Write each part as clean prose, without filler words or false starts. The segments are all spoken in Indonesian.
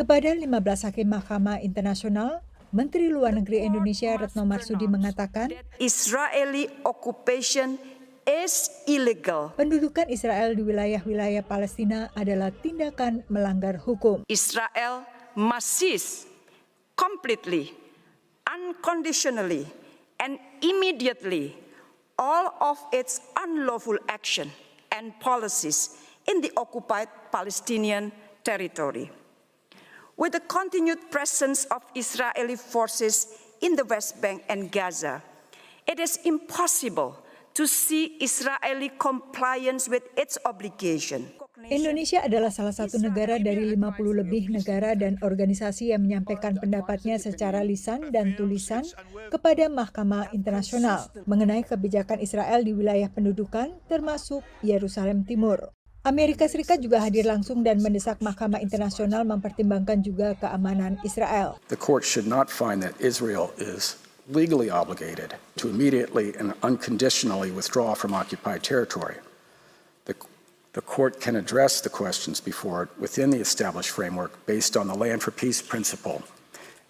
Kepada 15 hakim Mahkamah Internasional, Menteri Luar Negeri Indonesia Retno Marsudi mengatakan, Israeli occupation is illegal. pendudukan Israel di wilayah-wilayah Palestina adalah tindakan melanggar hukum. Israel must cease completely, unconditionally, and immediately all of its unlawful action and policies in the occupied Palestinian territory. With the continued presence of Israeli forces in the West Bank and Gaza, it is impossible to see Israeli compliance with its obligation. Indonesia adalah salah satu negara dari 50 lebih negara dan organisasi yang menyampaikan pendapatnya secara lisan dan tulisan kepada Mahkamah Internasional mengenai kebijakan Israel di wilayah pendudukan termasuk Yerusalem Timur. Amerika Serikat juga hadir langsung dan mendesak Mahkamah Internasional mempertimbangkan juga keamanan Israel. The court should not find that Israel is legally obligated to immediately and unconditionally withdraw from occupied territory. The court can address the questions before it within the established framework based on the Land for Peace principle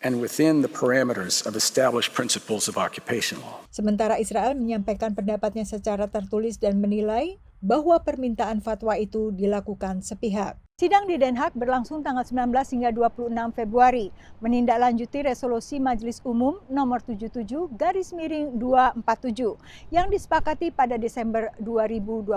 and within the parameters of established principles of occupation law. Sementara Israel menyampaikan pendapatnya secara tertulis dan menilai bahwa permintaan fatwa itu dilakukan sepihak. Sidang di Den Haag berlangsung tanggal 19 hingga 26 Februari, menindaklanjuti resolusi Majelis Umum nomor 77/247 yang disepakati pada Desember 2022.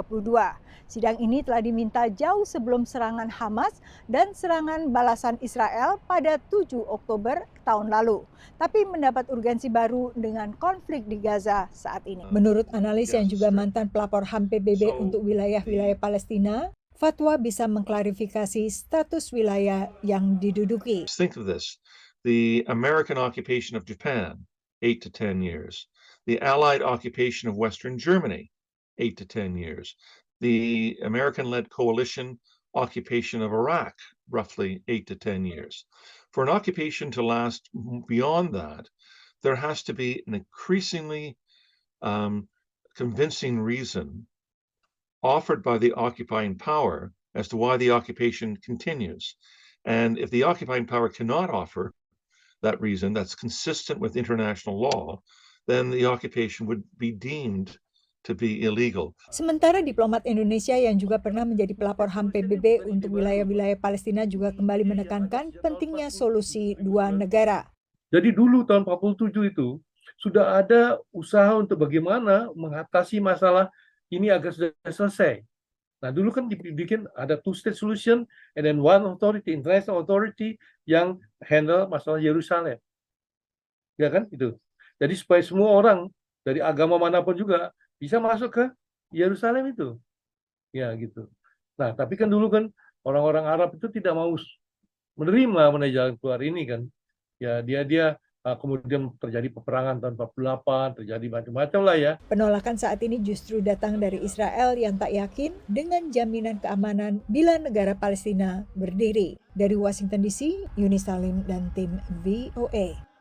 Sidang ini telah diminta jauh sebelum serangan Hamas dan serangan balasan Israel pada 7 Oktober tahun lalu, tapi mendapat urgensi baru dengan konflik di Gaza saat ini. Menurut analis yang juga mantan pelapor HAM PBB untuk wilayah-wilayah Palestina, fatwa bisa mengklarifikasi status wilayah yang diduduki. Think of this. The American occupation of Japan, 8 to 10 years. The Allied occupation of Western Germany, 8 to 10 years. The American-led coalition occupation of Iraq, roughly 8 to 10 years. For an occupation to last beyond that, there has to be an increasingly convincing reason offered by the occupying power as to why the occupation continues. And if the occupying power cannot offer that reason that's consistent with international law, then the occupation would be deemed to be illegal. Sementara diplomat Indonesia yang juga pernah menjadi pelapor HAM PBB untuk wilayah-wilayah Palestina juga kembali menekankan pentingnya solusi dua negara. Jadi dulu tahun 47 itu sudah ada usaha untuk bagaimana mengatasi masalah ini agar sudah selesai. Nah dulu kan dibikin ada two-state solution and then one authority, international authority yang handle masalah Yerusalem. Ya kan itu. Jadi supaya semua orang dari agama manapun juga bisa masuk ke Yerusalem itu. Ya gitu. Nah, tapi kan dulu kan orang-orang Arab itu tidak mau menerima jalan keluar ini kan. Ya dia kemudian terjadi peperangan tahun 48, terjadi macam-macam lah ya. Penolakan saat ini justru datang dari Israel yang tak yakin dengan jaminan keamanan bila negara Palestina berdiri. Dari Washington DC, Yuni Salim dan tim VOA.